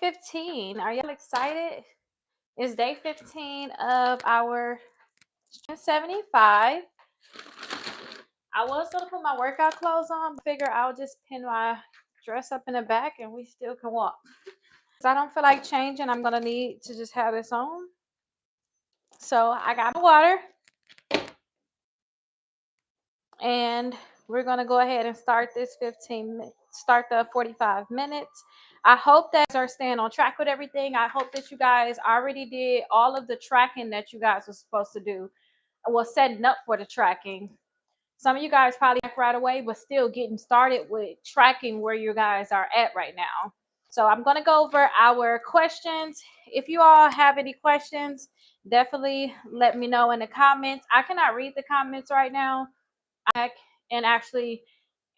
15. Are y'all excited? It's day 15 of our 75. I was gonna put my workout clothes on, but figure I'll just pin my dress up in the back and we still can walk. I don't feel like changing. I'm gonna need to just have this on. So I got my water and we're gonna go ahead and start this start the 45 minutes. I hope that you guys are staying on track with everything. I hope that you guys already did all of the tracking that you guys were supposed to do. Was setting up for the tracking. Some of you guys probably right away, but still getting started with tracking where you guys are at right now. So I'm going to go over our questions. If you all have any questions, definitely let me know in the comments. I cannot read the comments right now and actually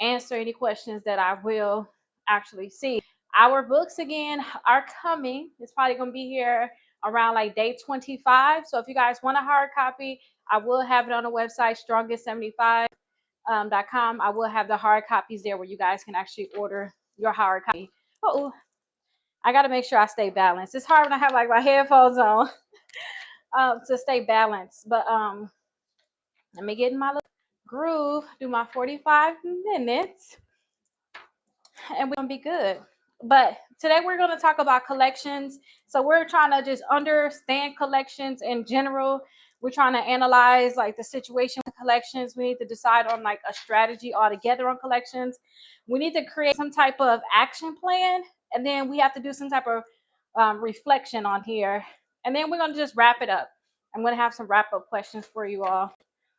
answer any questions that I will actually see. Our books again are coming. It's probably going to be here around like day 25. So if you guys want a hard copy, I will have it on the website strongest75.com. I will have the hard copies there where you guys can actually order your hard copy. Oh, I got to make sure I stay balanced. It's hard when I have like my headphones on to stay balanced. But let me get in my little groove, do my 45 minutes, and we're going to be good. But today we're going to talk about collections. So we're trying to just understand collections in general. We're trying to analyze like the situation with collections. We need to decide on like a strategy altogether on collections. We need to create some type of action plan, and then we have to do some type of reflection on here. And then we're going to just wrap it up. I'm going to have some wrap up questions for you all.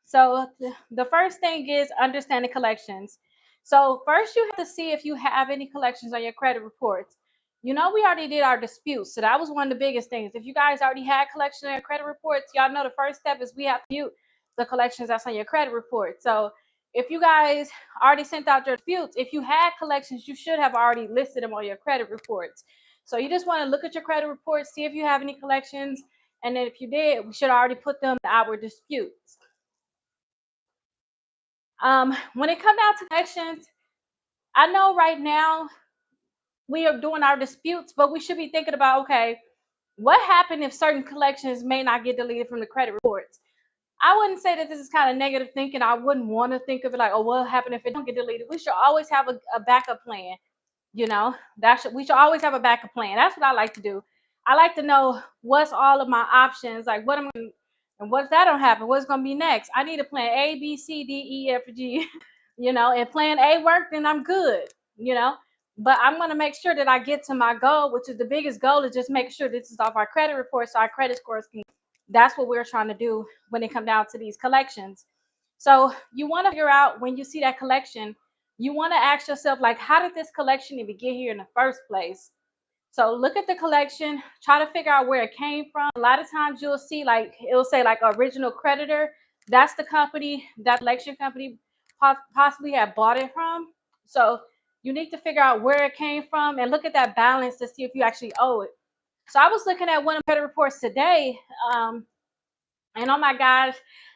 So the first thing is understanding collections. So first you have to see if you have any collections on your credit reports. You know, we already did our disputes. So that was one of the biggest things. If you guys already had collections on your credit reports, y'all know the first step is we have to dispute the collections that's on your credit report. So if you guys already sent out your disputes, if you had collections, you should have already listed them on your credit reports. So you just want to look at your credit reports, see if you have any collections. And then if you did, we should already put them in our disputes. When it comes down to collections, I know right now we are doing our disputes, but we should be thinking about, okay, what happened if certain collections may not get deleted from the credit reports? I wouldn't say that this is kind of negative thinking. I wouldn't want to think of it like, oh, what happened if it don't get deleted? We should always have a backup plan. You know, we should always have a backup plan. That's what I like to do. I like to know what's all of my options, like what am I, and what if that don't happen? What's gonna be next? I need a plan A, B, C, D, E, F, G. You know, and plan A worked, then I'm good. You know, but I'm gonna make sure that I get to my goal, which is the biggest goal, is just making sure this is off our credit report, so our credit scores can. That's what we're trying to do when it comes down to these collections. So you want to figure out when you see that collection, you want to ask yourself, like, how did this collection even get here in the first place? So look at the collection, try to figure out where it came from. A lot of times you'll see like it'll say like original creditor. That's the company, that collection company possibly had bought it from. So you need to figure out where it came from and look at that balance to see if you actually owe it. So I was looking at one of the credit reports today, and oh my gosh,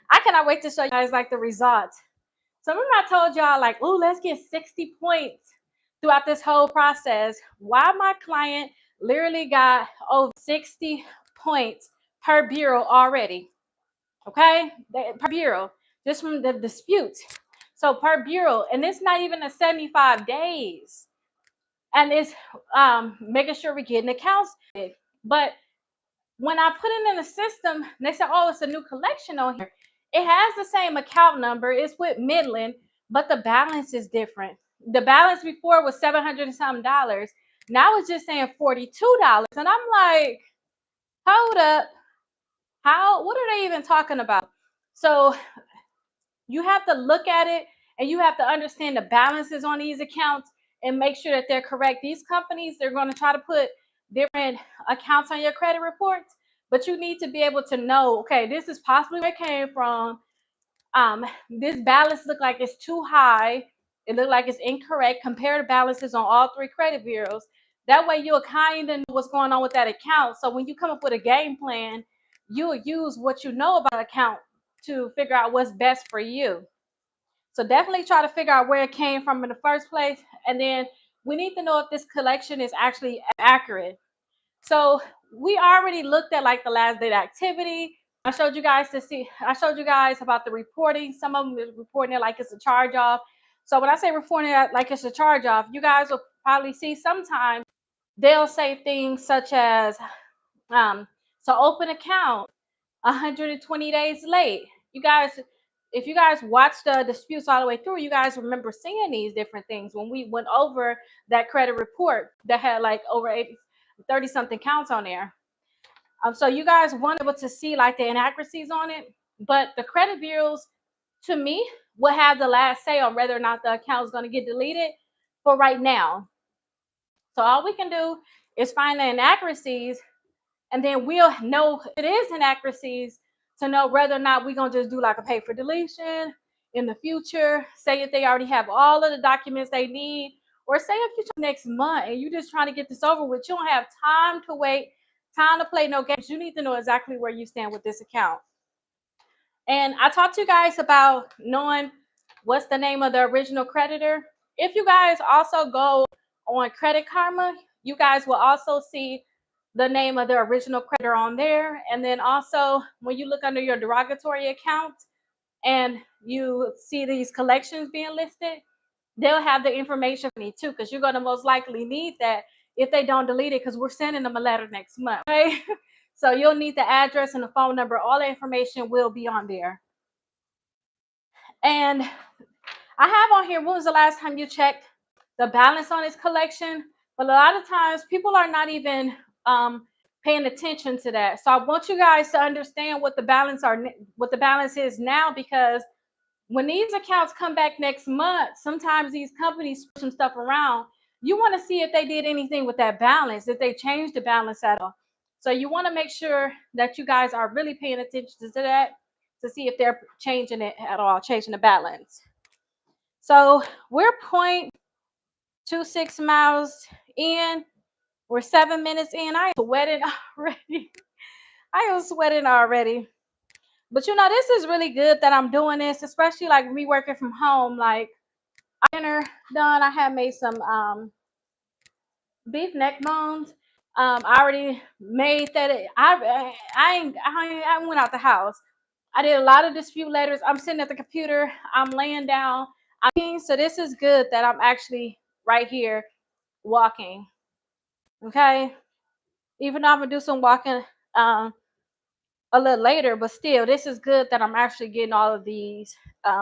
I cannot wait to show you guys like the results. So remember I told y'all like, oh, let's get 60 points throughout this whole process. Why my client literally got over 60 points per bureau already. Okay, per bureau, just from the dispute. So per bureau, and it's not even a 75 days. And it's making sure we're getting accounts. But when I put it in the system, they said, oh, it's a new collection on here. It has the same account number. It's with Midland, but the balance is different. The balance before was $700 and something. Now it's just saying $42. And I'm like, hold up. What are they even talking about? So you have to look at it and you have to understand the balances on these accounts and make sure that they're correct. These companies, they're going to try to put different accounts on your credit reports, but you need to be able to know, okay, this is possibly where it came from. This balance look like it's too high. It looked like it's incorrect. Compare the balances on all three credit bureaus. That way you'll kind of know what's going on with that account. So when you come up with a game plan, you'll use what you know about account to figure out what's best for you. So definitely try to figure out where it came from in the first place. And then we need to know if this collection is actually accurate. So we already looked at like the last date activity. I showed you guys about the reporting. Some of them is reporting it like it's a charge off. So when I say reporting it like it's a charge off, you guys will probably see sometimes they'll say things such as, um, so open account 120 days late. You guys, if you guys watch the disputes all the way through, you guys remember seeing these different things when we went over that credit report that had like over 30 something counts on there. So you guys weren't able to see like the inaccuracies on it, but the credit bureaus, to me, will have the last say on whether or not the account is going to get deleted for right now. So all we can do is find the inaccuracies, and then we'll know if it is inaccuracies to know whether or not we're going to just do like a pay for deletion in the future. Say if they already have all of the documents they need, or say if you next month and you're just trying to get this over with, you don't have time to wait, time to play no games. You need to know exactly where you stand with this account. And I talked to you guys about knowing what's the name of the original creditor. If you guys also go on Credit Karma, you guys will also see the name of the original creditor on there. And then also when you look under your derogatory account and you see these collections being listed, they'll have the information for me too, because you're going to most likely need that if they don't delete it, because we're sending them a letter next month. Okay? So you'll need the address and the phone number. All the information will be on there. And I have on here, when was the last time you checked the balance on this collection? But a lot of times people are not even paying attention to that. So I want you guys to understand what the balance is now, because when these accounts come back next month, sometimes these companies push some stuff around. You want to see if they did anything with that balance, if they changed the balance at all. So you want to make sure that you guys are really paying attention to that to see if they're changing it at all, changing the balance. So we're 0.26 miles in. We're 7 minutes in. I am sweating already. I am sweating already. But you know, this is really good that I'm doing this, especially like me working from home. Like, dinner done. I had made some beef neck bones. I already made that. I went out the house. I did a lot of dispute letters. I'm sitting at the computer. I'm laying down. So this is good that I'm actually right here walking. Okay, even though I'm gonna do some walking a little later, but still, this is good that I'm actually getting all of these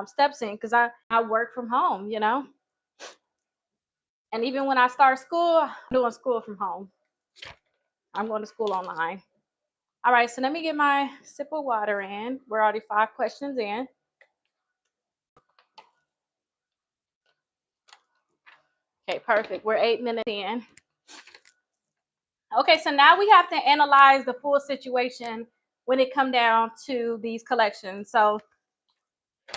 steps in, because I work from home, you know. And even when I start school, I'm doing school from home. I'm going to school online. All right, so let me get my sip of water in. We're already 5 questions in. Okay, perfect. We're 8 minutes in. Okay, so now we have to analyze the full situation when it come down to these collections. So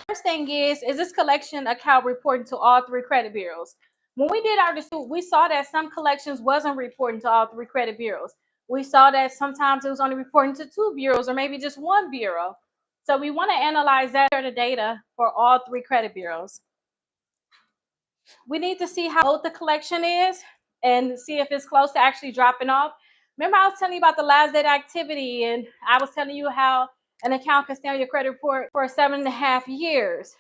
first thing is this collection account reporting to all 3 credit bureaus? When we did our dispute, we saw that some collections wasn't reporting to all 3 credit bureaus. We saw that sometimes it was only reporting to 2 bureaus or maybe just 1 bureau. So we want to analyze that data for all 3 credit bureaus. We need to see how old the collection is and see if it's close to actually dropping off. Remember, I was telling you about the last date activity, and I was telling you how an account can stay on your credit report for 7.5 years.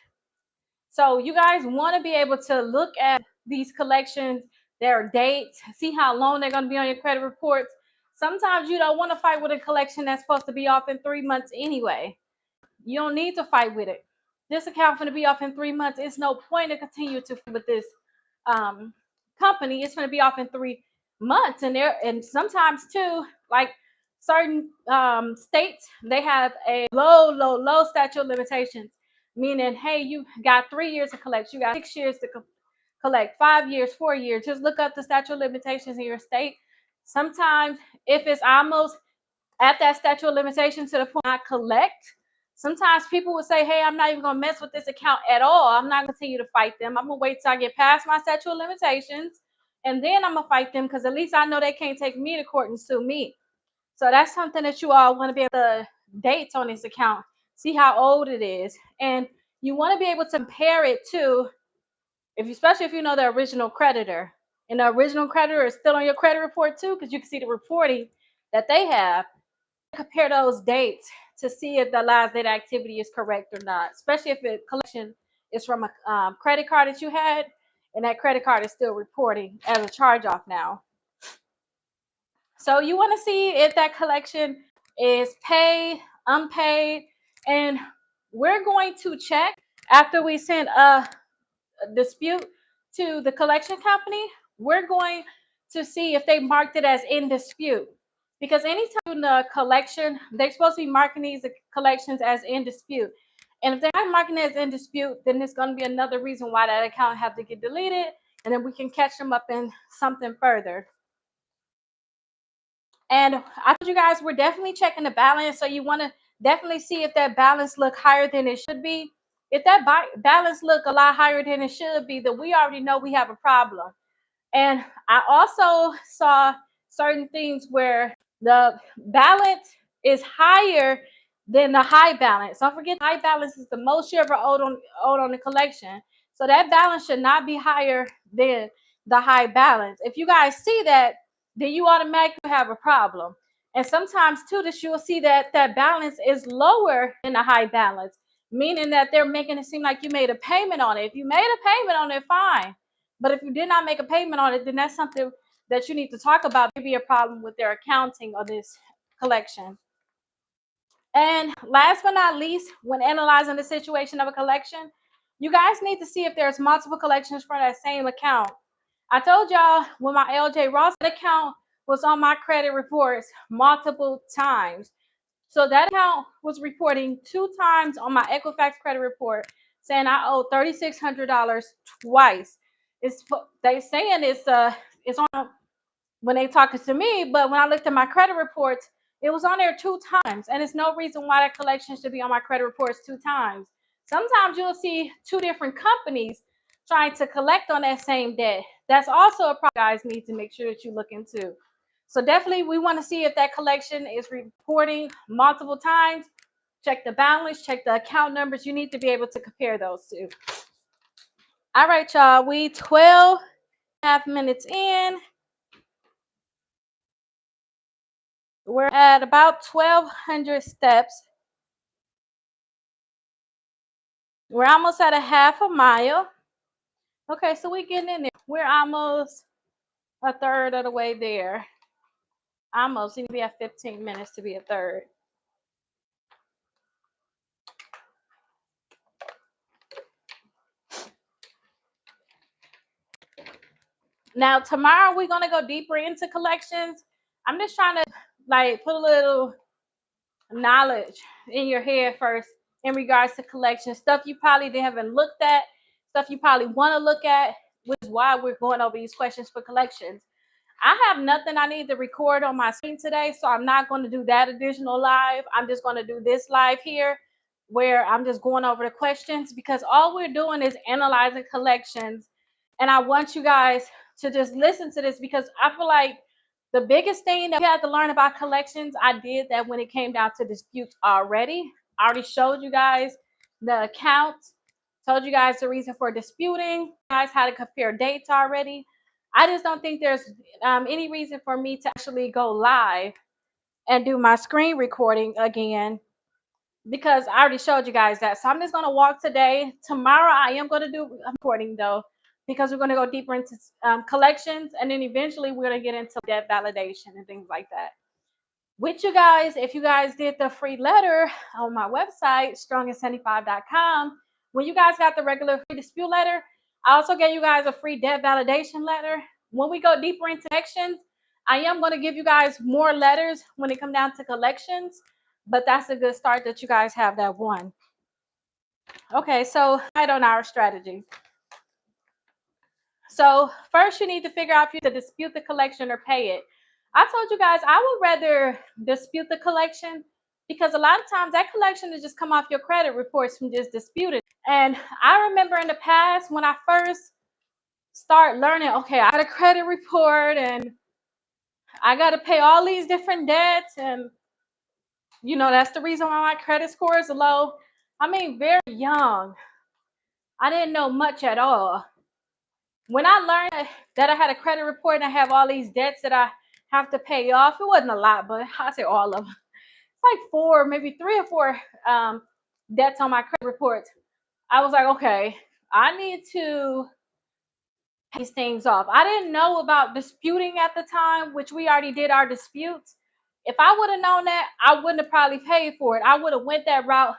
So you guys want to be able to look at these collections, their dates, see how long they're going to be on your credit reports. Sometimes you don't want to fight with a collection that's supposed to be off in 3 months anyway. You don't need to fight with it. This account going to be off in 3 months. It's no point to continue to fight with this company. It's going to be off in 3 months, and sometimes too, like certain states, they have a low statute of limitations, meaning, hey, you got 3 years to collect, you got 6 years to collect, 5 years, 4 years. Just look up the statute of limitations in your state. Sometimes if it's almost at that statute of limitations to the point I collect, sometimes people will say, hey, I'm not even going to mess with this account at all. I'm not going to continue to fight them. I'm going to wait till I get past my statute of limitations, and then I'm going to fight them, because at least I know they can't take me to court and sue me. So that's something that you all want to be able to dates on this account, see how old it is. And you want to be able to compare it to, especially if you know the original creditor. and the original creditor is still on your credit report too, because you can see the reporting that they have. Compare those dates to see if the last date activity is correct or not, especially if the collection is from a credit card that you had and that credit card is still reporting as a charge off now. So you want to see if that collection is paid, unpaid, and we're going to check after we send a dispute to the collection company. We're going to see if they marked it as in dispute, because anytime in the collection, they're supposed to be marking these collections as in dispute. And if they're not marking it as in dispute, then it's going to be another reason why that account have to get deleted, and then we can catch them up in something further. And I told you guys we're definitely checking the balance, so you want to definitely see if that balance look higher than it should be. If that balance look a lot higher than it should be, then we already know we have a problem. And I also saw certain things where the balance is higher than the high balance. Don't forget, high balance is the most you ever owed on the collection. So that balance should not be higher than the high balance. If you guys see that, then you automatically have a problem. And sometimes too, that you'll see that that balance is lower than the high balance, meaning that they're making it seem like you made a payment on it. If you made a payment on it, fine. But if you did not make a payment on it, then that's something that you need to talk about. Maybe a problem with their accounting or this collection. And last but not least, when analyzing the situation of a collection, you guys need to see if there's multiple collections for that same account. I told y'all when my LJ Ross account was on my credit reports multiple times. So that account was reporting 2 times on my Equifax credit report saying I owe $3,600 twice. It's they saying it's on when they talking to me, but when I looked at my credit reports, it was on there 2 times, and it's no reason why that collection should be on my credit reports 2 times. Sometimes you'll see 2 different companies trying to collect on that same debt. That's also a problem you guys need to make sure that you look into. So definitely we want to see if that collection is reporting multiple times. Check the balance, check the account numbers. You need to be able to compare those two. All right, y'all. We 12.5 minutes in. We're at about 1,200 steps. We're almost at a half a mile. Okay, so we're getting in there. We're almost a third of the way there. Almost. You need to be at 15 minutes to be a third. Now, tomorrow we're going to go deeper into collections. I'm just trying to put a little knowledge in your head first in regards to collection stuff you probably haven't looked at, stuff you probably want to look at, which is why we're going over these questions for collections. I have nothing I need to record on my screen today, so I'm not going to do that additional live. I'm just going to do this live here where I'm just going over the questions, because all we're doing is analyzing collections. And I want you guys to just listen to this, because I feel like the biggest thing that we had to learn about collections, I did that when it came down to disputes already. I already showed you guys the accounts, told you guys the reason for disputing, guys how to compare dates already. I just don't think there's any reason for me to actually go live and do my screen recording again, because I already showed you guys that. So I'm just going to walk today. Tomorrow I am going to do recording though, because we're going to go deeper into collections, and then eventually we're going to get into debt validation and things like that. With you guys, if you guys did the free letter on my website, strongand75.com, when you guys got the regular free dispute letter, I also gave you guys a free debt validation letter. When we go deeper into collections, I am going to give you guys more letters when it comes down to collections, but that's a good start that you guys have that one. Okay, so right on our strategy. So first you need to figure out if you to dispute the collection or pay it. I told you guys I would rather dispute the collection, because a lot of times that collection will just come off your credit reports from just disputing. And I remember in the past when I first start learning, okay, I got a credit report and I got to pay all these different debts, and that's the reason why my credit score is low. I mean, very young. I didn't know much at all. When I learned that I had a credit report and I have all these debts that I have to pay off, it wasn't a lot, but I say all of them. It's like four, maybe three or four debts on my credit report. I was like, okay, I need to pay these things off. I didn't know about disputing at the time, which we already did our disputes. If I would have known that, I wouldn't have probably paid for it. I would have went that route.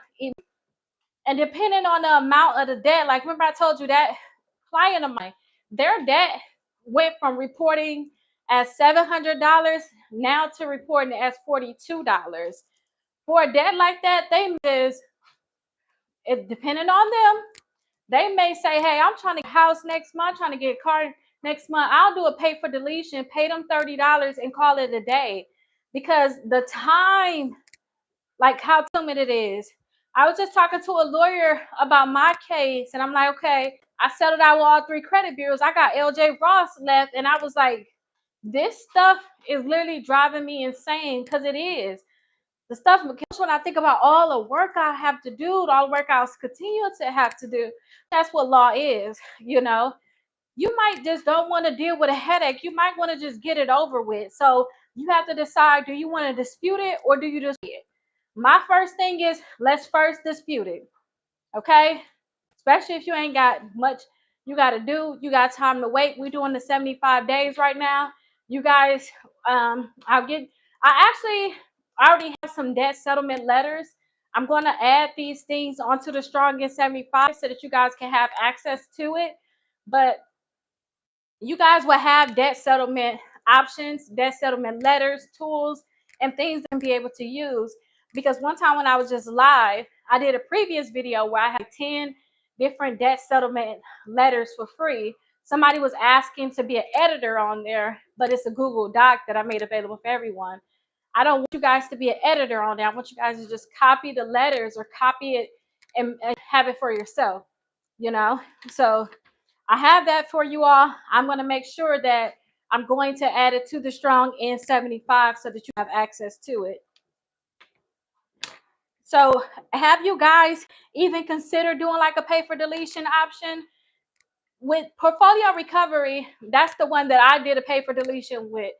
And depending on the amount of the debt, like remember I told you that client of mine, their debt went from reporting as $700 now to reporting as $42. For a debt like that, they is it depending on them. They may say, hey, I'm trying to get a house next month, trying to get a car next month. I'll do a pay for deletion, pay them $30 and call it a day. Because the time, like how timid it is. I was just talking to a lawyer about my case, and I'm like, okay, I settled out with all three credit bureaus. I got LJ Ross left, and I was like, this stuff is literally driving me insane because it is. The stuff, when I think about all the work I have to do, all the work I'll continue to have to do, that's what law is, you know. You might just don't want to deal with a headache. You might want to just get it over with. So you have to decide, do you want to dispute it or do you just it? My first thing is let's first dispute it. Okay? Especially if you ain't got much you got to do. You got time to wait. We're doing the 75 days right now. You guys, I already have some debt settlement letters. I'm going to add these things onto the Strong in 75 so that you guys can have access to it. But you guys will have debt settlement options, debt settlement letters, tools, and things to be able to use. Because one time when I was just live, I did a previous video where I had 10 different debt settlement letters for free. Somebody was asking to be an editor on there, but it's a Google Doc that I made available for everyone. I don't want you guys to be an editor on there. I want you guys to just copy the letters or copy it and have it for yourself, you know? So I have that for you all. I'm going to make sure that I'm going to add it to the Strong N75 so that you have access to it. So have you guys even considered doing like a pay for deletion option? With portfolio recovery, that's the one that I did a pay for deletion with.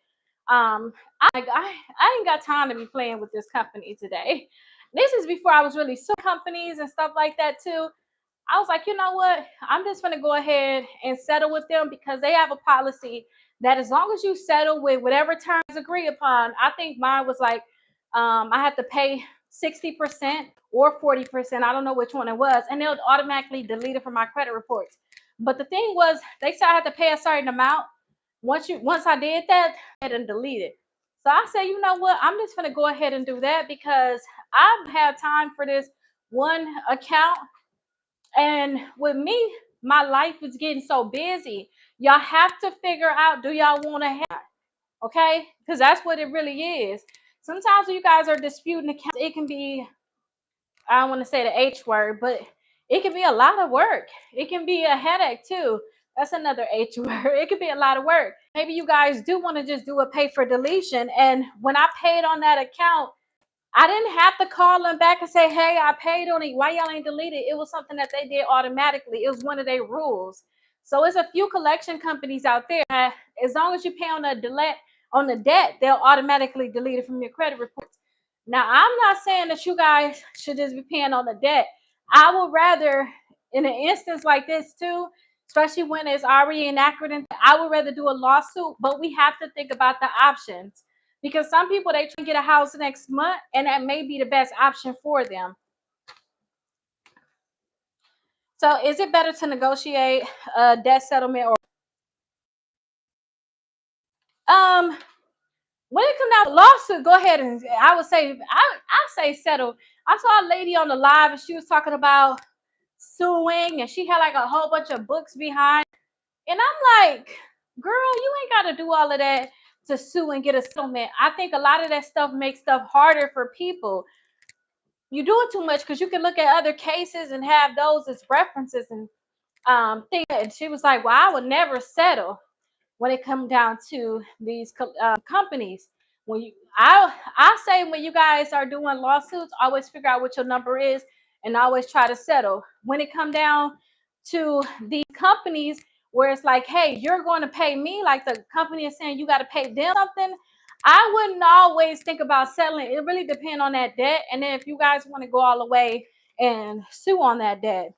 I ain't got time to be playing with this company today. This is before I was really suing companies and stuff like that too. I was like, you know what? I'm just going to go ahead and settle with them because they have a policy that as long as you settle with whatever terms agree upon, I think mine was like, I had to pay 60% or 40%. I don't know which one it was. And they'll automatically delete it from my credit reports. But the thing was, they said I had to pay a certain amount. Once I did that, I had to delete it. So I said, you know what? I'm just going to go ahead and do that because I've had time for this one account. And with me, my life is getting so busy. Y'all have to figure out, do y'all want to have, okay? Because that's what it really is. Sometimes when you guys are disputing accounts, it can be, I don't want to say the H word, but it can be a lot of work. It can be a headache too. That's another H word. It could be a lot of work. Maybe you guys do want to just do a pay for deletion. And when I paid on that account, I didn't have to call them back and say, hey, I paid on it. Why y'all ain't deleted? It was something that they did automatically. It was one of their rules. So it's a few collection companies out there that as long as you pay on the debt, they'll automatically delete it from your credit reports. Now, I'm not saying that you guys should just be paying on the debt. I would rather, in an instance like this too, especially when it's already inaccurate, I would rather do a lawsuit, but we have to think about the options. Because some people, they try to get a house next month, and that may be the best option for them. So is it better to negotiate a debt settlement or when it comes down to lawsuit, go ahead and I would say I say settle. I saw a lady on the live and she was talking about suing and she had like a whole bunch of books behind. And I'm like, girl, you ain't got to do all of that to sue and get a settlement. I think a lot of that stuff makes stuff harder for people. You do it too much because you can look at other cases and have those as references and things. And she was like, well, I would never settle when it comes down to these companies. When I say when you guys are doing lawsuits, always figure out what your number is and always try to settle. When it comes down to these companies, where it's like, hey, you're going to pay me, like the company is saying you got to pay them something. I wouldn't always think about settling. It really depends on that debt. And then if you guys want to go all the way and sue on that debt.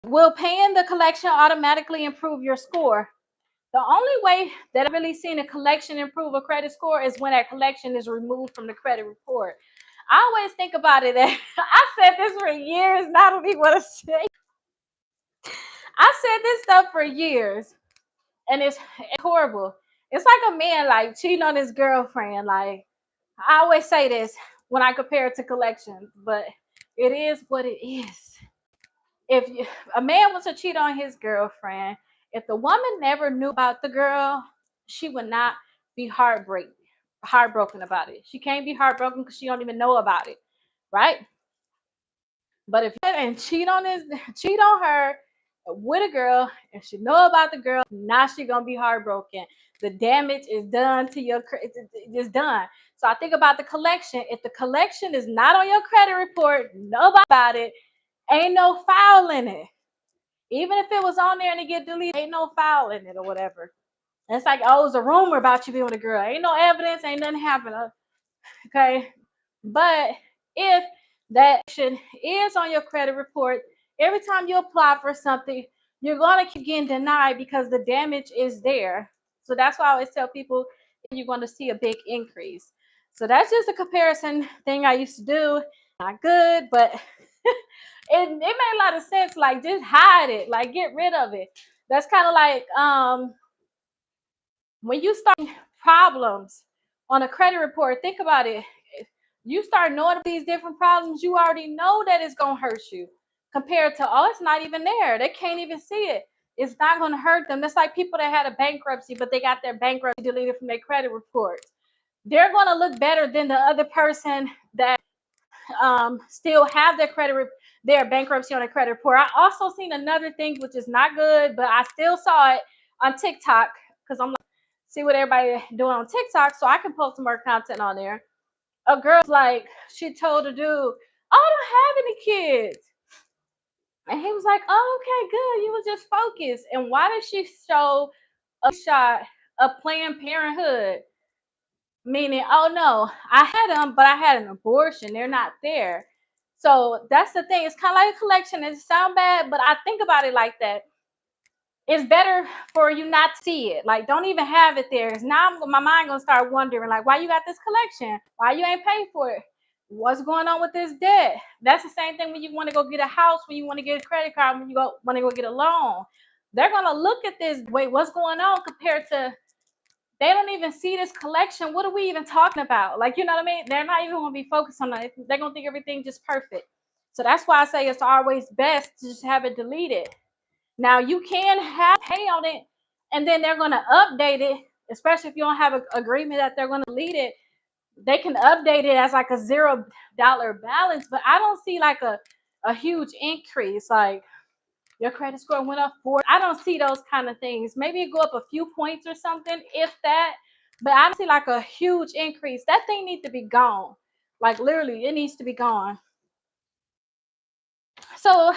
Will paying the collection automatically improve your score? The only way that I've really seen a collection improve a credit score is when that collection is removed from the credit report. I always think about it. I said this for years. Now I don't even want to say. I said this stuff for years, and it's horrible. It's like a man like cheating on his girlfriend. Like, I always say this when I compare it to collections, but it is what it is. If a man was to cheat on his girlfriend, if the woman never knew about the girl, she would not be heartbroken about it. She can't be heartbroken because she don't even know about it, right? But if you and cheat on her with a girl, and she know about the girl, now she gonna be heartbroken. The damage is done to your it's done. So I think about the collection. If the collection is not on your credit report, nobody about it, ain't no foul in it. Even if it was on there and it get deleted, ain't no foul in it or whatever. And it's like, oh, it's a rumor about you being with a girl. Ain't no evidence, ain't nothing happened. Okay. But if that action is on your credit report, every time you apply for something, you're going to keep getting denied because the damage is there. So that's why I always tell people you're going to see a big increase. So that's just a comparison thing I used to do. Not good, but it made a lot of sense. Like, just hide it, like get rid of it. That's kind of like when you start problems on a credit report, think about it. You start knowing these different problems, you already know that it's going to hurt you compared to, oh, it's not even there. They can't even see it. It's not going to hurt them. That's like people that had a bankruptcy, but they got their bankruptcy deleted from their credit report. They're going to look better than the other person that still have their bankruptcy on a credit report. I also seen another thing, which is not good, but I still saw it on TikTok because I'm like, see what everybody doing on TikTok so I can post some more content on there. A girl's like, she told a dude, oh, I don't have any kids. And he was like, oh, okay, good. You was just focused. And why did she show a shot of Planned Parenthood? Meaning, oh no, I had them, but I had an abortion. They're not there. So that's the thing. It's kind of like a collection. It sounds bad, but I think about it like that. It's better for you not to see it. Like, don't even have it there. Because now my mind gonna start wondering, like, why you got this collection? Why you ain't paying for it? What's going on with this debt? That's the same thing when you want to go get a house, when you want to get a credit card, when you want to go get a loan. They're gonna look at this. Wait, what's going on compared to? They don't even see this collection. What are we even talking about? Like, you know what I mean? They're not even gonna be focused on that. They're gonna think everything just perfect. So that's why I say it's always best to just have it deleted. Now you can pay on it, and then they're gonna update it, especially if you don't have an agreement that they're gonna delete it. They can update it as like a $0 balance, but I don't see like a huge increase. Like, your credit score went up 4. I don't see those kind of things. Maybe it go up a few points or something, if that. But I don't see like a huge increase. That thing needs to be gone. Like, literally, it needs to be gone. So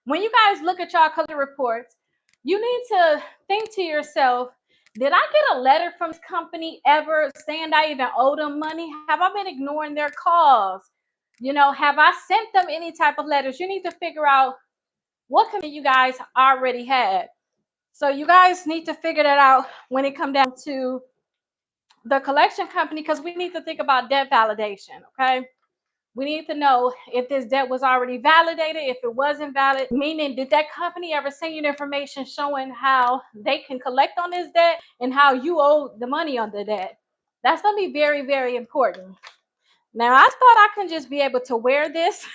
when you guys look at y'all credit reports, you need to think to yourself, did I get a letter from this company ever saying I even owe them money? Have I been ignoring their calls? You know, have I sent them any type of letters? You need to figure out what commitment you guys already had. So you guys need to figure that out when it comes down to the collection company, because we need to think about debt validation, okay? We need to know if this debt was already validated, if it wasn't valid, meaning did that company ever send you information showing how they can collect on this debt and how you owe the money on the debt? That's going to be very, very important. Now, I thought I could just be able to wear this.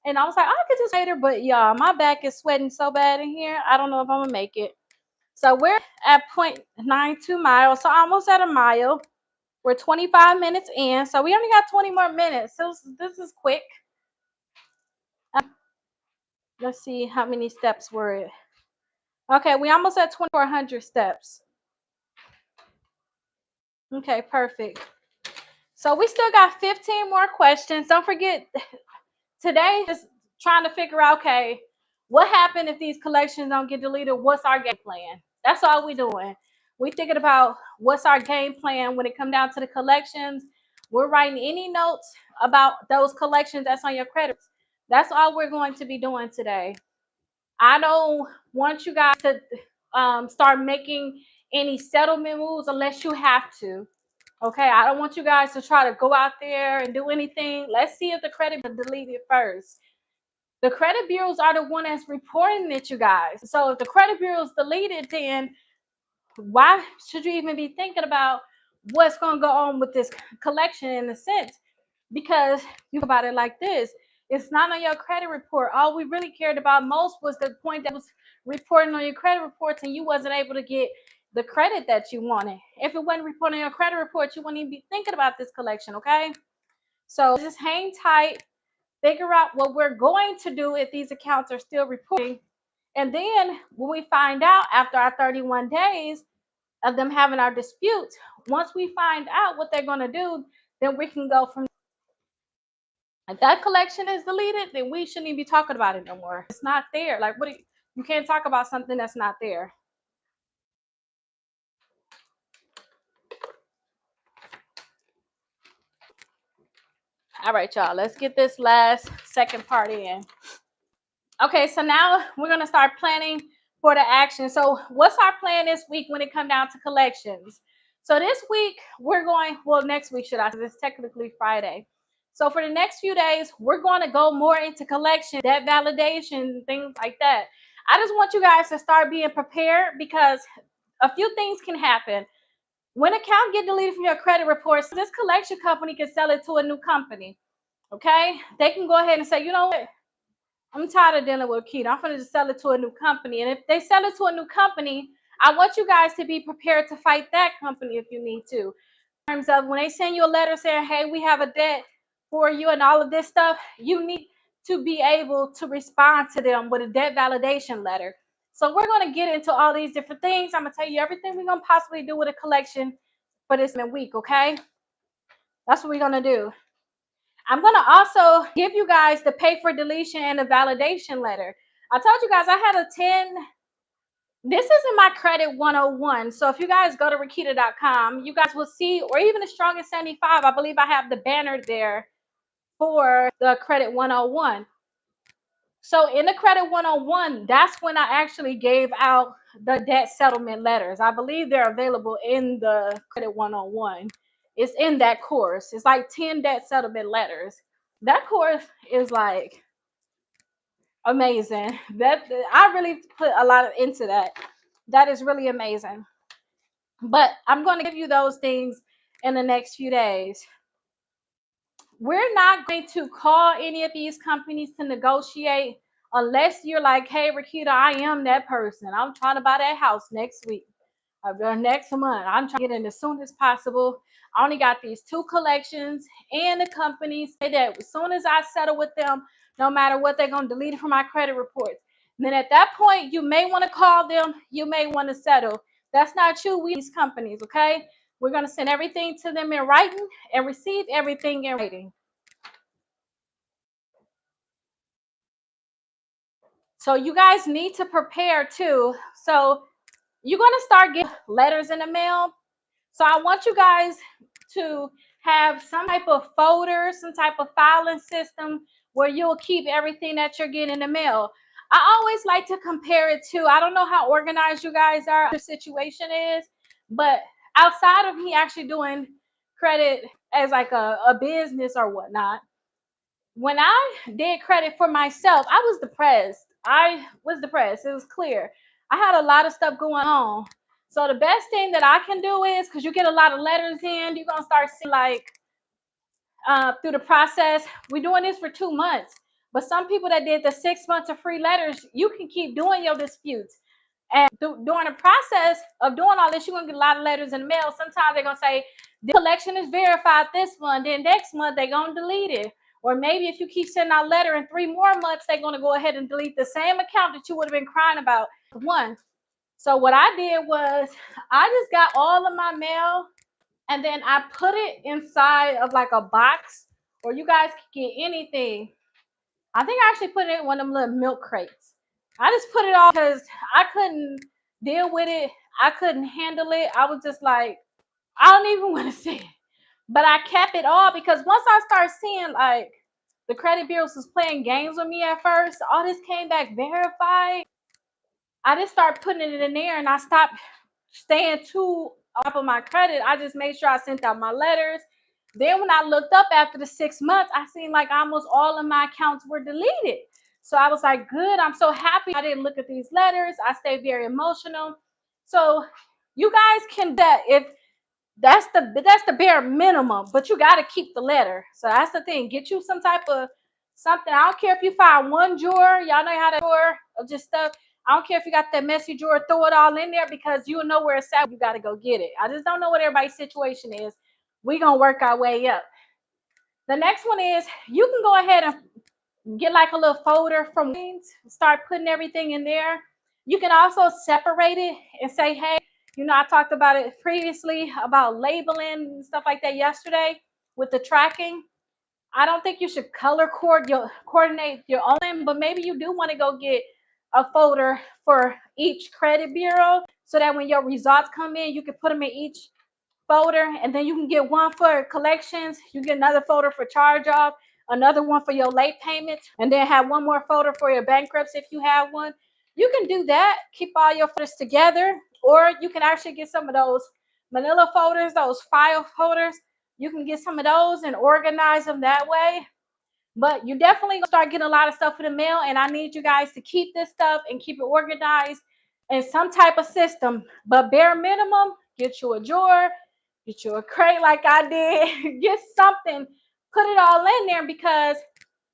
And I was like, I could just later, but y'all, my back is sweating so bad in here. I don't know if I'm gonna make it. So we're at 0.92 miles, so almost at a mile. We're 25 minutes in, so we only got 20 more minutes. So this is quick. Let's see how many steps were it. Okay, we almost at 2,400 steps. Okay, perfect. So we still got 15 more questions. Don't forget, today is trying to figure out, okay, What happened if these collections don't get deleted? What's our game plan? That's all we're doing. We're thinking about what's our game plan when it comes down to the collections. We're writing any notes about those collections that's on your credits. That's all we're going to be doing today. I don't want you guys to start making any settlement moves unless you have to. Okay, I don't want you guys to try to go out there and do anything. Let's see if the credit is deleted first. The credit bureaus are the one that's reporting it, you guys. So if the credit bureau is deleted, then why should you even be thinking about what's going to go on with this collection in a sense? Because you about it like this. It's not on your credit report. All we really cared about most was the point that was reporting on your credit reports and you wasn't able to get the credit that you wanted. If it wasn't reporting on your credit report, you wouldn't even be thinking about this collection, okay? So just hang tight, figure out what we're going to do if these accounts are still reporting. And then when we find out after our 31 days of them having our disputes, once we find out what they're going to do, then we can go from. If that collection is deleted, then we shouldn't even be talking about it no more. It's not there. Like, what? You can't talk about something that's not there. All right, y'all. Let's get this second part in. Okay, so now we're gonna start planning for the action. So, what's our plan this week when it comes down to collections? So this week we're going. Well, next week should I? It's technically Friday. So for the next few days, we're going to go more into collection, debt validation, things like that. I just want you guys to start being prepared because a few things can happen. When account get deleted from your credit reports, this collection company can sell it to a new company. Okay, they can go ahead and say, you know what, I'm tired of dealing with Rickita. I'm going to just sell it to a new company. And if they sell it to a new company, I want you guys to be prepared to fight that company if you need to. In terms of when they send you a letter saying, hey, we have a debt for you and all of this stuff, you need to be able to respond to them with a debt validation letter. So we're going to get into all these different things. I'm going to tell you everything we're going to possibly do with a collection for this week, okay? That's what we're going to do. I'm going to also give you guys the pay for deletion and the validation letter. I told you guys I had a 10. This is in my credit 101. So if you guys go to Rickita.com, you guys will see, or even the strongest 75, I believe I have the banner there for the credit 101. So in the credit 101, that's when I actually gave out the debt settlement letters. I believe they're available in the credit 101. It's in that course. It's like 10 debt settlement letters. That course is like amazing. That I really put a lot into that. That is really amazing. But I'm going to give you those things in the next few days. We're not going to call any of these companies to negotiate unless you're like, hey, Rickita, I am that person. I'm trying to buy that house next week or next month. I'm trying to get in as soon as possible. I only got these 2 collections, and the companies say that as soon as I settle with them, no matter what, they're going to delete it from my credit reports. And then at that point, you may want to call them. You may want to settle. That's not you. We these companies, okay? We're going to send everything to them in writing and receive everything in writing. So you guys need to prepare too. So you're going to start getting letters in the mail. So I want you guys to have some type of folder, some type of filing system where you'll keep everything that you're getting in the mail. I always like to compare it to, I don't know how organized you guys are, the situation is, but outside of me actually doing credit as like a business or whatnot, when I did credit for myself, I was depressed. It was clear. I had a lot of stuff going on. So the best thing that I can do is, because you get a lot of letters in, you're going to start seeing like through the process. We're doing this for 2 months. But some people that did the 6 months of free letters, you can keep doing your disputes. And during the process of doing all this, you're going to get a lot of letters in the mail. Sometimes they're going to say, the collection is verified this month. Then next month, they're going to delete it. Or maybe if you keep sending out letter in 3 more months, they're going to go ahead and delete the same account that you would have been crying about one. So what I did was I just got all of my mail and then I put it inside of like a box, or you guys can get anything. I think I actually put it in one of them little milk crates. I just put it all because I couldn't deal with it. I couldn't handle it. I was just like, I don't even want to say it. But I kept it all because once I started seeing like the credit bureaus was playing games with me at first, all this came back verified. I just started putting it in there and I stopped staying too up on my credit. I just made sure I sent out my letters. Then when I looked up after the 6 months, I seen like almost all of my accounts were deleted. So I was like, good, I'm so happy I didn't look at these letters. I stayed very emotional. So you guys can that if that's the bare minimum, but you got to keep the letter. So that's the thing. Get you some type of something. I don't care if you find one drawer. Y'all know how to drawer of just stuff. I don't care if you got that messy drawer. Throw it all in there because you know where it's at. You got to go get it. I just don't know what everybody's situation is. We gonna work our way up. The next one is you can go ahead and get like a little folder from start putting everything in there. You can also separate it and say, hey, you know, I talked about it previously about labeling and stuff like that yesterday with the tracking. I don't think you should coordinate your own, but maybe you do want to go get a folder for each credit bureau so that when your results come in, you can put them in each folder, and then you can get one for collections. You get another folder for charge off, another one for your late payments, and then have one more folder for your bankruptcy if you have one. You can do that. Keep all your folders together, or you can actually get some of those manila folders, those file folders. You can get some of those and organize them that way. But you definitely gonna start getting a lot of stuff in the mail, and I need you guys to keep this stuff and keep it organized in some type of system. But bare minimum, get you a drawer, get you a crate like I did, get something, put it all in there, because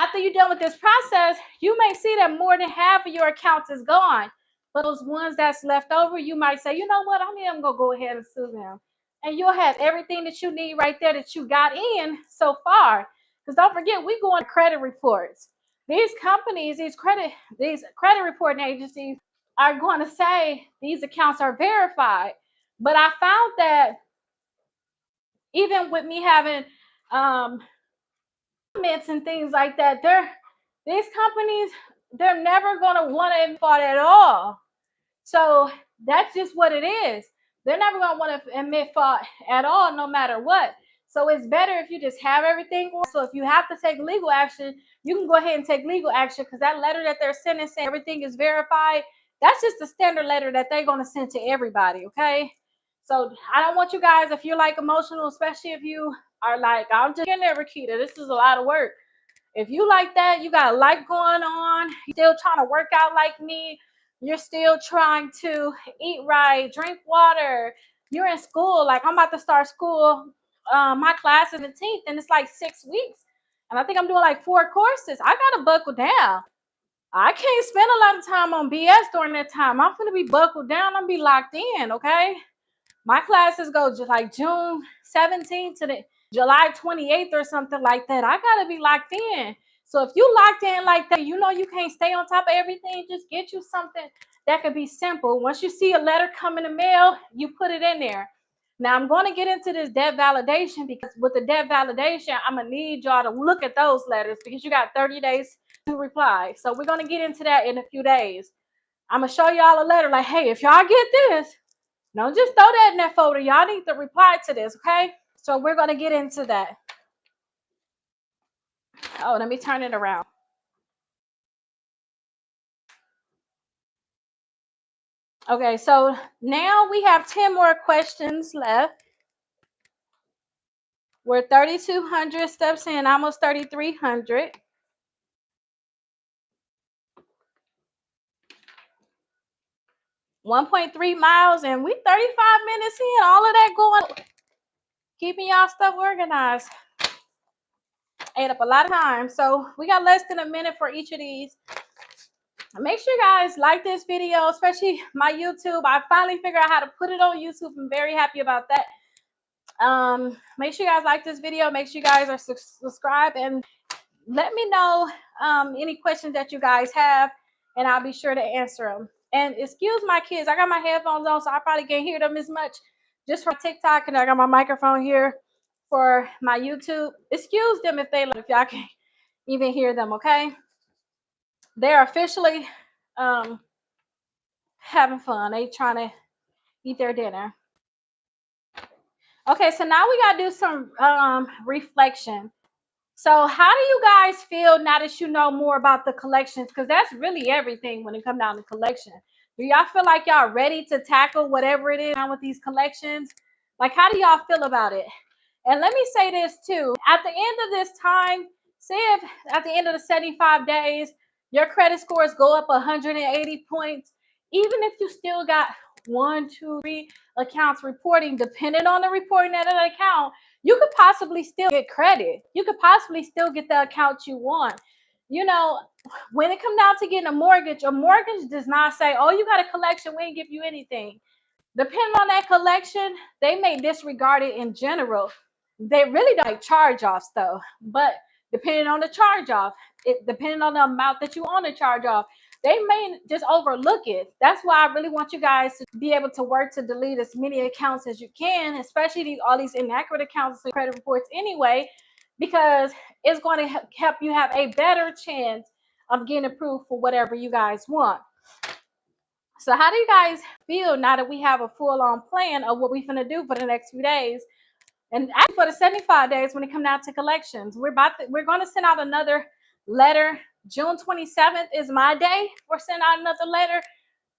after you're done with this process, you may see that more than half of your accounts is gone. But those ones that's left over, you might say, you know what, I'm gonna go ahead and sue them. And you'll have everything that you need right there that you got in so far. Because don't forget, we go on credit reports. These companies, these credit reporting agencies are going to say these accounts are verified. But I found that even with me having comments and things like that, these companies, they're never going to want to admit at all. So that's just what it is. They're never going to want to admit fault at all, no matter what. So it's better if you just have everything. So if you have to take legal action, you can go ahead and take legal action, because that letter that they're sending saying everything is verified, that's just the standard letter that they're going to send to everybody, okay? So I don't want you guys, if you're like emotional, especially if you are like, I'm just getting there, Rickita, this is a lot of work. If you like that, you got a life going on, you're still trying to work out like me, you're still trying to eat right, drink water, you're in school, like I'm about to start school. My class is the 17th and it's like 6 weeks. And I think I'm doing like 4 courses. I got to buckle down. I can't spend a lot of time on BS during that time. I'm going to be buckled down. I'm going to be locked in, okay? My classes go just like June 17th to the July 28th or something like that. I gotta be locked in. So if you locked in like that, you know you can't stay on top of everything. Just get you something that could be simple. Once you see a letter come in the mail, you put it in there. Now I'm going to get into this debt validation, because with the debt validation, I'm gonna need y'all to look at those letters, because you got 30 days to reply. So we're gonna get into that in a few days. I'm gonna show y'all a letter like, hey, if y'all get this, don't just throw that in that folder. Y'all need to reply to this, okay? So we're going to get into that. Oh, let me turn it around. Okay, so now we have 10 more questions left. We're 3,200 steps in, almost 3,300. 1.3 miles, and we 35 minutes in. All of that going, keeping y'all stuff organized. Ate up a lot of time. So we got less than a minute for each of these. Make sure you guys like this video, especially my YouTube. I finally figured out how to put it on YouTube. I'm very happy about that. Make sure you guys like this video. Make sure you guys are subscribed, and let me know any questions that you guys have, and I'll be sure to answer them. And excuse my kids, I got my headphones on, so I probably can't hear them as much just from TikTok, and I got my microphone here for my YouTube. Excuse them if y'all can't even hear them, okay? They're officially um having fun. They trying to eat their dinner. Okay, so now we gotta do some reflection. So how do you guys feel now that you know more about the collections? Because that's really everything when it comes down to collection. Do y'all feel like y'all ready to tackle whatever it is with these collections? Like, how do y'all feel about it? And let me say this too. At the end of this time, say if at the end of the 75 days, your credit scores go up 180 points, even if you still got 1, 2, 3 accounts reporting, depending on the reporting of an account, you could possibly still get credit. You could possibly still get the account you want. You know, when it comes down to getting a mortgage does not say, oh, you got a collection, we ain't give you anything. Depending on that collection, they may disregard it in general. They really don't like charge-offs though, but depending on the charge-off, depending on the amount that you want to charge off, they may just overlook it. That's why I really want you guys to be able to work to delete as many accounts as you can, especially all these inaccurate accounts and credit reports anyway, because it's going to help you have a better chance of getting approved for whatever you guys want. So how do you guys feel now that we have a full-on plan of what we're going to do for the next few days? And actually for the 75 days when it comes down to collections, we're going to send out another letter. June 27th is my day. We're sending out another letter,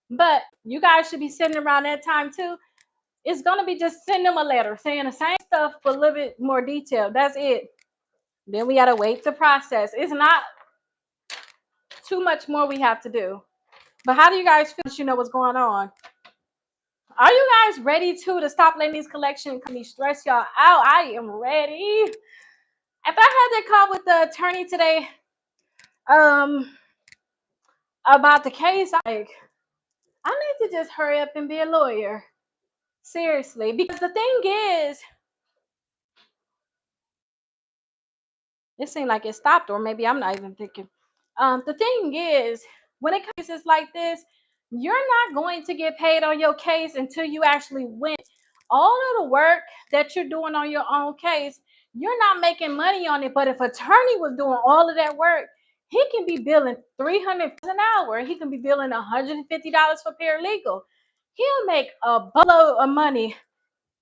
but you guys should be sending around that time too. It's going to be just send them a letter saying the same stuff, but a little bit more detailed. That's it. Then we got to wait to process. It's not too much more we have to do. But how do you guys feel that you know what's going on? Are you guys ready to stop letting these collections stress y'all out? I am ready. After I had that call with the attorney today, about the case, I need to just hurry up and be a lawyer. Seriously, because the thing is, it seemed like it stopped, or maybe I'm not even thinking. The thing is, when it comes to cases like this, you're not going to get paid on your case until you actually win. All of the work that you're doing on your own case, you're not making money on it. But if attorney was doing all of that work, he can be billing $300 an hour. He can be billing $150 for paralegal. He'll make a boatload of money.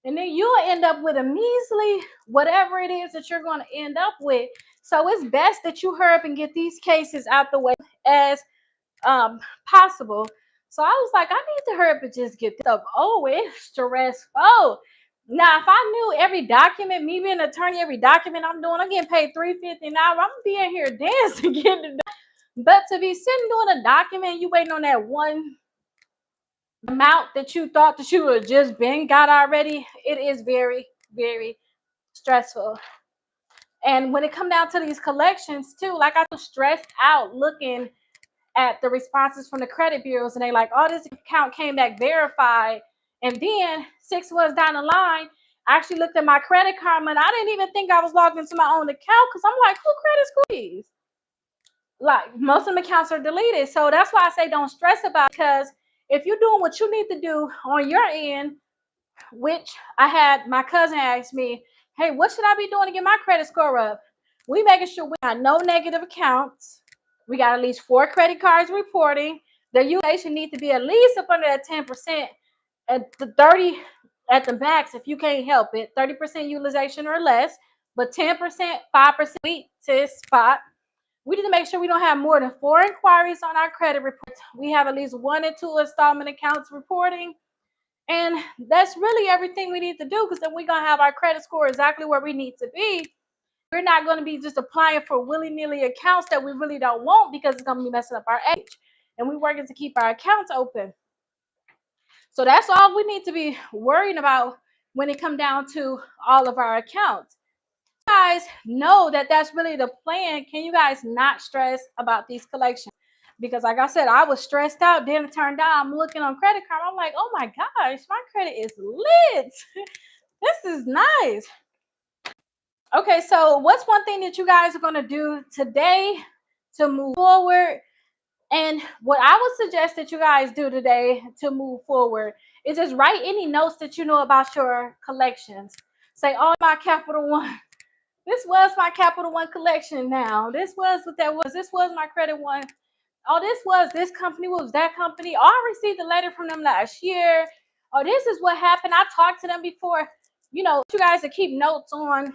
And then you'll end up with a measly whatever it is that you're going to end up with. So it's best that you hurry up and get these cases out the way as possible. So I was like, I need to hurry up and just get this up. Oh, it's stressful. Now, if I knew every document, me being an attorney, every document I'm doing, I'm getting paid $3.50 an hour. I'm gonna be in here dancing, getting it done. But to be sitting doing a document, you waiting on that one amount that you thought that you would have just been got already, it is very, very stressful. And when it come down to these collections too, like I was stressed out looking at the responses from the credit bureaus, and they like, oh, this account came back verified. And then 6 months down the line, I actually looked at my credit karma, and I didn't even think I was logged into my own account, because I'm like, who credit squeeze? Like, most of them accounts are deleted. So that's why I say don't stress about it, because if you're doing what you need to do on your end, which I had my cousin ask me, hey, what should I be doing to get my credit score up? We making sure we got no negative accounts. We got at least 4 credit cards reporting. The utilization need to be at least up under that 10%, at the 30 at the max if you can't help it. 30% utilization or less, but 10%, 5% sweet to spot. We need to make sure we don't have more than 4 inquiries on our credit reports. We have at least 1 or 2 installment accounts reporting. And that's really everything we need to do, because then we're going to have our credit score exactly where we need to be. We're not going to be just applying for willy-nilly accounts that we really don't want, because it's going to be messing up our age. And we're working to keep our accounts open. So that's all we need to be worrying about when it comes down to all of our accounts. You guys know that that's really the plan. Can you guys not stress about these collections? Because like I said, I was stressed out. Then it turned out I'm looking on credit card. I'm like, oh my gosh, my credit is lit. This is nice. Okay, so what's one thing that you guys are going to do today to move forward? And what I would suggest that you guys do today to move forward is just write any notes that you know about your collections. Say, oh, my Capital One. This was my Capital One collection now. This was what that was. This was my Credit One oh, this company was that company. Oh, I received a letter from them last year. Oh, this is what happened. I talked to them before. You guys to keep notes on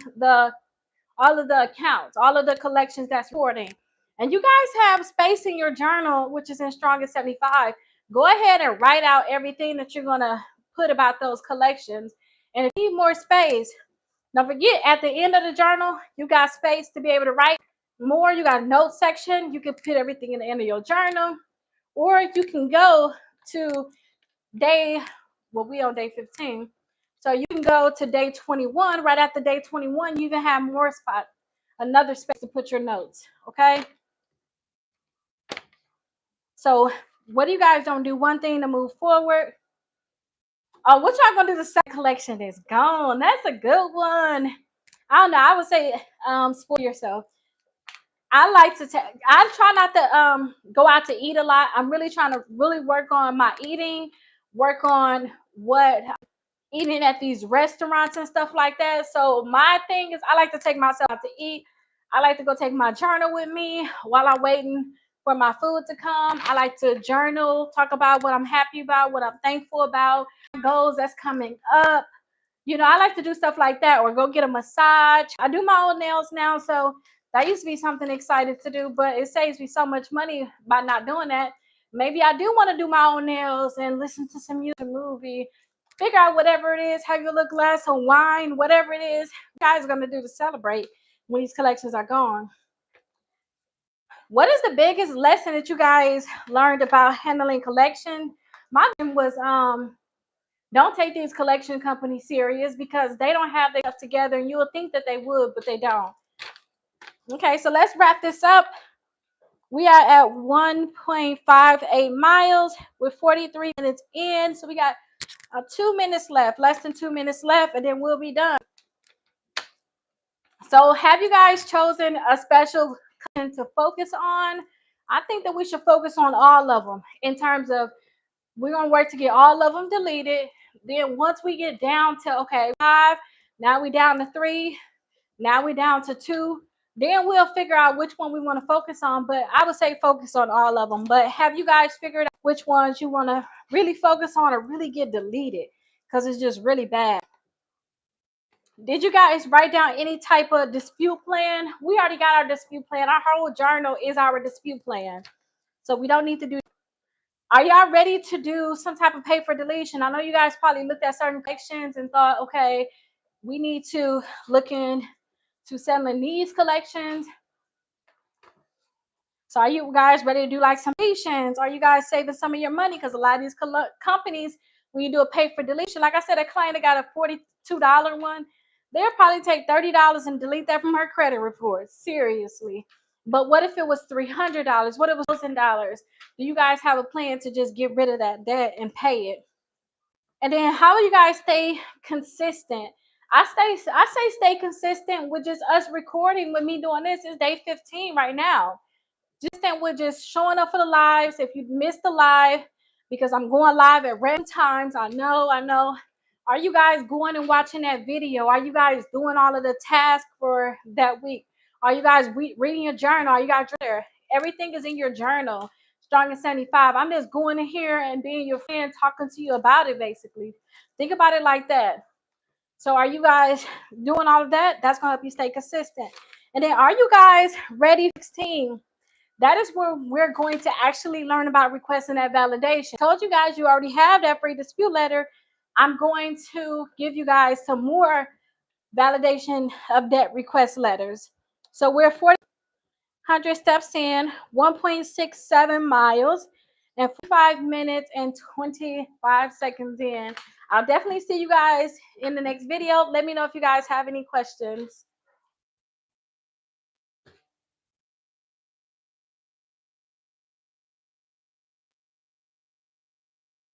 all of the accounts, all of the collections that's reporting. And you guys have space in your journal, which is in Strongest 75. Go ahead and write out everything that you're gonna put about those collections. And if you need more space, don't forget at the end of the journal, you got space to be able to write more. You got a note section. You can put everything in the end of your journal. Or you can go to we on day 15. So you can go to day 21. Right after day 21, you even have more spot, another space to put your notes. Okay. So what do you guys don't do? One thing to move forward. Oh, what y'all gonna do? The second collection is gone. That's a good one. I don't know. I would say spoil yourself. I try not to go out to eat a lot. I'm really trying to really work on my eating, work on what eating at these restaurants and stuff like that. So my thing is I like to take myself out to eat. I like to go take my journal with me while I'm waiting for my food to come. I like to journal, talk about what I'm happy about, what I'm thankful about, goals that's coming up. I like to do stuff like that, or go get a massage. I do my own nails now, so that used to be something excited to do, but it saves me so much money by not doing that. Maybe I do want to do my own nails and listen to some music, movie, figure out whatever it is, have your little glass of wine, whatever it is you guys are going to do to celebrate when these collections are gone. What is the biggest lesson that you guys learned about handling collection? My thing was don't take these collection companies serious, because they don't have their stuff together, and you'll think that they would, but they don't. Okay, so let's wrap this up. We are at 1.58 miles with 43 minutes in. So we got 2 minutes left, less than 2 minutes left, and then we'll be done. So have you guys chosen a special content to focus on? I think that we should focus on all of them in terms of we're going to work to get all of them deleted. Then once we get down to, okay, 5, now we down to 3, now we down to 2, then we'll figure out which one we want to focus on. But I would say focus on all of them. But have you guys figured out which ones you want to really focus on or really get deleted? Because it's just really bad. Did you guys write down any type of dispute plan? We already got our dispute plan. Our whole journal is our dispute plan. So we don't need to do. Are y'all ready to do some type of pay for deletion? I know you guys probably looked at certain collections and thought, okay, we need to look into settling these collections. So are you guys ready to do like some deletions? Are you guys saving some of your money? Because a lot of these companies, when you do a pay for deletion, like I said, a client that got a $42 one, they'll probably take $30 and delete that from her credit report. Seriously. But what if it was $300? What if it was $1,000? Do you guys have a plan to just get rid of that debt and pay it? And then how do you guys stay consistent? I say stay consistent with just us recording with me doing this. Is day 15 right now. Just that we're just showing up for the lives. If you missed the live, because I'm going live at random times, I know. Are you guys going and watching that video? Are you guys doing all of the tasks for that week? Are you guys reading your journal? Are you guys there? Everything is in your journal. Strong and 75. I'm just going in here and being your friend, talking to you about it, basically. Think about it like that. So are you guys doing all of that? That's going to help you stay consistent. And then are you guys ready for 16? That is where we're going to actually learn about requesting that validation. I told you guys you already have that free dispute letter. I'm going to give you guys some more validation of debt request letters. So we're 400 steps in, 1.67 miles, and 5 minutes and 25 seconds in. I'll definitely see you guys in the next video. Let me know if you guys have any questions.